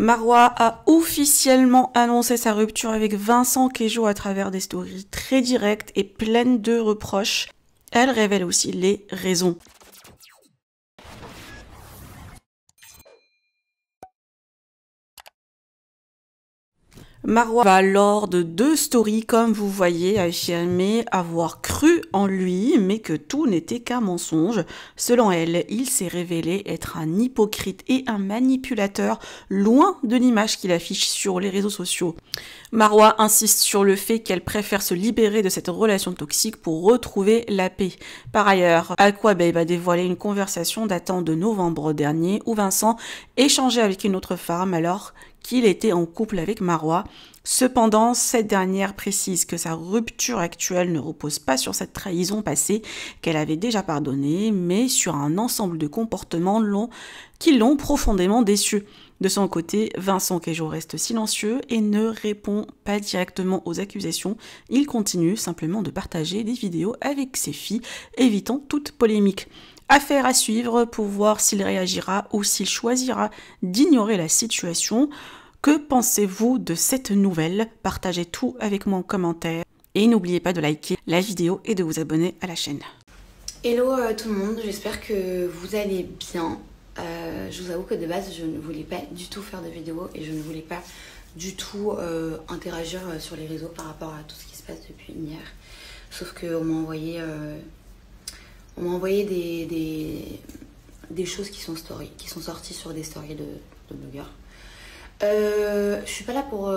Marwa a officiellement annoncé sa rupture avec Vincent Queijo à travers des stories très directes et pleines de reproches. Elle révèle aussi les raisons. Marwa va lors de 2 stories, comme vous voyez, affirmer avoir cru en lui, mais que tout n'était qu'un mensonge. Selon elle, il s'est révélé être un hypocrite et un manipulateur, loin de l'image qu'il affiche sur les réseaux sociaux. Marwa insiste sur le fait qu'elle préfère se libérer de cette relation toxique pour retrouver la paix. Par ailleurs, Aquababe a dévoilé une conversation datant de novembre dernier où Vincent échangeait avec une autre femme alors qu'il était en couple avec Marwa. Cependant, cette dernière précise que sa rupture actuelle ne repose pas sur cette trahison passée qu'elle avait déjà pardonnée, mais sur un ensemble de comportements qui l'ont profondément déçue. De son côté, Vincent Queijo reste silencieux et ne répond pas directement aux accusations. Il continue simplement de partager des vidéos avec ses filles, évitant toute polémique. Affaire à suivre pour voir s'il réagira ou s'il choisira d'ignorer la situation. Que pensez-vous de cette nouvelle? Partagez tout avec moi en commentaire. Et n'oubliez pas de liker la vidéo et de vous abonner à la chaîne. Hello tout le monde, j'espère que vous allez bien. Je vous avoue que de base je ne voulais pas du tout faire de vidéo et je ne voulais pas du tout interagir sur les réseaux par rapport à tout ce qui se passe depuis hier. Sauf qu'on m'a envoyé, des choses qui sont sorties sur des stories de blogueurs. Je suis pas là pour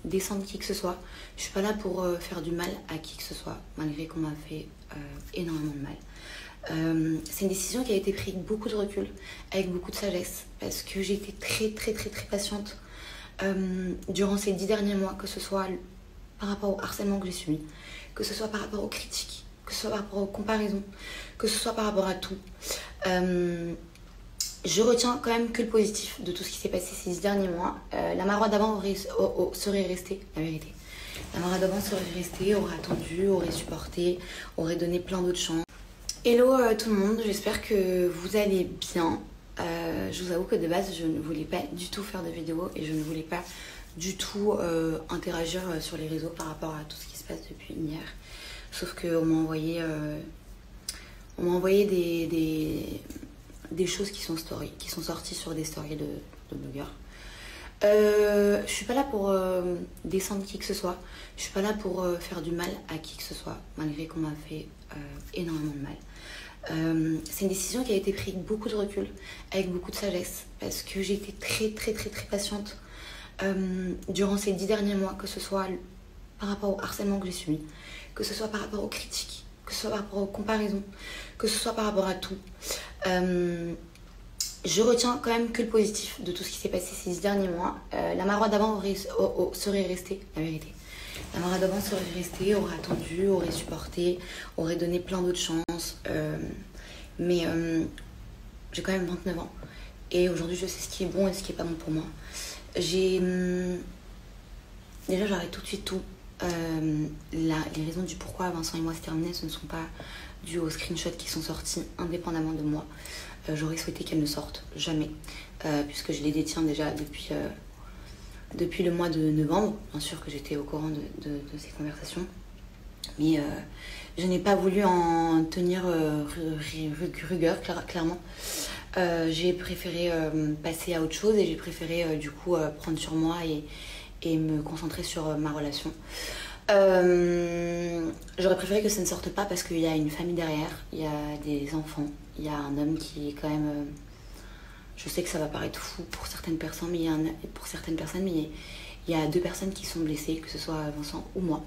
descendre qui que ce soit. Je suis pas là pour faire du mal à qui que ce soit, malgré qu'on m'a fait énormément de mal. C'est une décision qui a été prise avec beaucoup de recul, avec beaucoup de sagesse, parce que j'ai été très patiente durant ces 10 derniers mois, que ce soit par rapport au harcèlement que j'ai subi, que ce soit par rapport aux critiques, que ce soit par rapport aux comparaisons, que ce soit par rapport à tout. Je retiens quand même que le positif de tout ce qui s'est passé ces 10 derniers mois. La Marwa d'avant serait restée, la vérité. La Marwa d'avant serait restée, aurait attendu, aurait supporté, aurait donné plein d'autres chances. Hello tout le monde, j'espère que vous allez bien. Je vous avoue que de base je ne voulais pas du tout faire de vidéo et je ne voulais pas du tout interagir sur les réseaux par rapport à tout ce qui se passe depuis hier. Sauf qu'on m'a envoyé, des choses qui sont sorties sur des stories de blogueurs. Je suis pas là pour descendre qui que ce soit. Je suis pas là pour faire du mal à qui que ce soit, malgré qu'on m'a fait énormément de mal. C'est une décision qui a été prise avec beaucoup de recul, avec beaucoup de sagesse, parce que j'ai été très patiente durant ces 10 derniers mois, que ce soit par rapport au harcèlement que j'ai subi, que ce soit par rapport aux critiques, que ce soit par rapport aux comparaisons, que ce soit par rapport à tout. Je retiens quand même que le positif de tout ce qui s'est passé ces 10 derniers mois. La Marwa d'avant serait restée, la vérité. La Marwa d'avant serait restée, aurait attendu, aurait supporté, aurait donné plein d'autres chances. Mais j'ai quand même 29 ans. Et aujourd'hui, je sais ce qui est bon et ce qui est pas bon pour moi. Déjà, j'arrête tout de suite tout. Les raisons du pourquoi Vincent et moi se terminaient, ce ne sont pas dues aux screenshots qui sont sortis indépendamment de moi. J'aurais souhaité qu'elles ne sortent jamais, puisque je les détiens déjà depuis le mois de novembre. Bien sûr que j'étais au courant de ces conversations, mais je n'ai pas voulu en tenir rigueur, clairement. J'ai préféré passer à autre chose et j'ai préféré du coup prendre sur moi et me concentrer sur ma relation. J'aurais préféré que ça ne sorte pas parce qu'il y a une famille derrière, il y a des enfants, il y a un homme qui est quand même... je sais que ça va paraître fou pour certaines personnes, mais il y a 2 personnes qui sont blessées, que ce soit Vincent ou moi.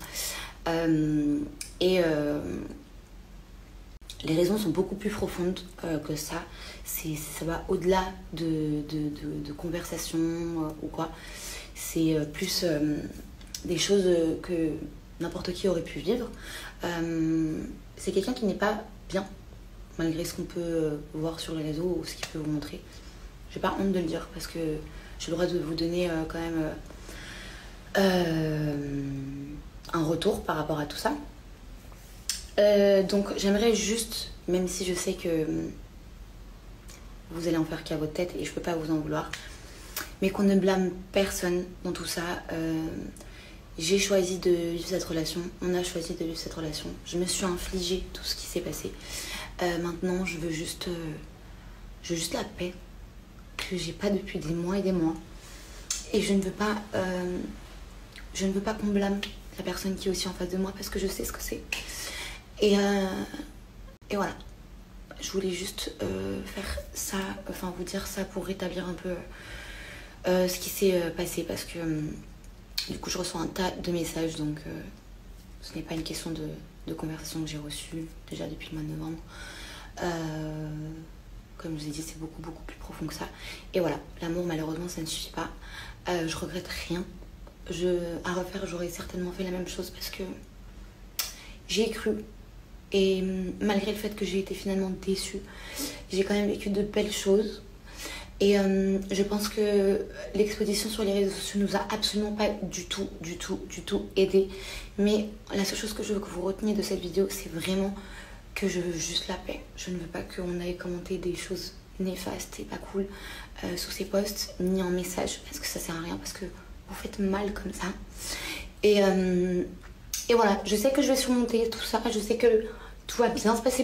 Les raisons sont beaucoup plus profondes que ça. Ça va au-delà de conversations ou quoi. C'est plus des choses que n'importe qui aurait pu vivre. C'est quelqu'un qui n'est pas bien, malgré ce qu'on peut voir sur les réseaux ou ce qu'il peut vous montrer. J'ai pas honte de le dire parce que j'ai le droit de vous donner quand même un retour par rapport à tout ça. Donc j'aimerais juste, même si je sais que vous allez en faire qu'à votre tête et je peux pas vous en vouloir, mais qu'on ne blâme personne dans tout ça. J'ai choisi de vivre cette relation, on a choisi de vivre cette relation. Je me suis infligé tout ce qui s'est passé. Maintenant, je veux juste la paix que j'ai pas depuis des mois et des mois. Et je ne veux pas qu'on blâme la personne qui est aussi en face de moi parce que je sais ce que c'est. Et voilà. Je voulais juste faire ça, enfin vous dire ça pour rétablir un peu ce qui s'est passé parce que du coup je reçois un tas de messages, donc ce n'est pas une question de conversation que j'ai reçue déjà depuis le mois de novembre. Comme je vous ai dit, c'est beaucoup plus profond que ça. Et voilà, l'amour malheureusement ça ne suffit pas. Je regrette rien. À refaire, j'aurais certainement fait la même chose parce que j'y ai cru. Et malgré le fait que j'ai été finalement déçue, j'ai quand même vécu de belles choses. Et je pense que l'exposition sur les réseaux sociaux nous a absolument pas du tout aidé. Mais la seule chose que je veux que vous reteniez de cette vidéo, c'est vraiment que je veux juste la paix. Je ne veux pas qu'on aille commenter des choses néfastes et pas cool sous ces posts, ni en message, parce que ça sert à rien, parce que vous faites mal comme ça. Et voilà, je sais que je vais surmonter tout ça, je sais que tout va bien se passer pour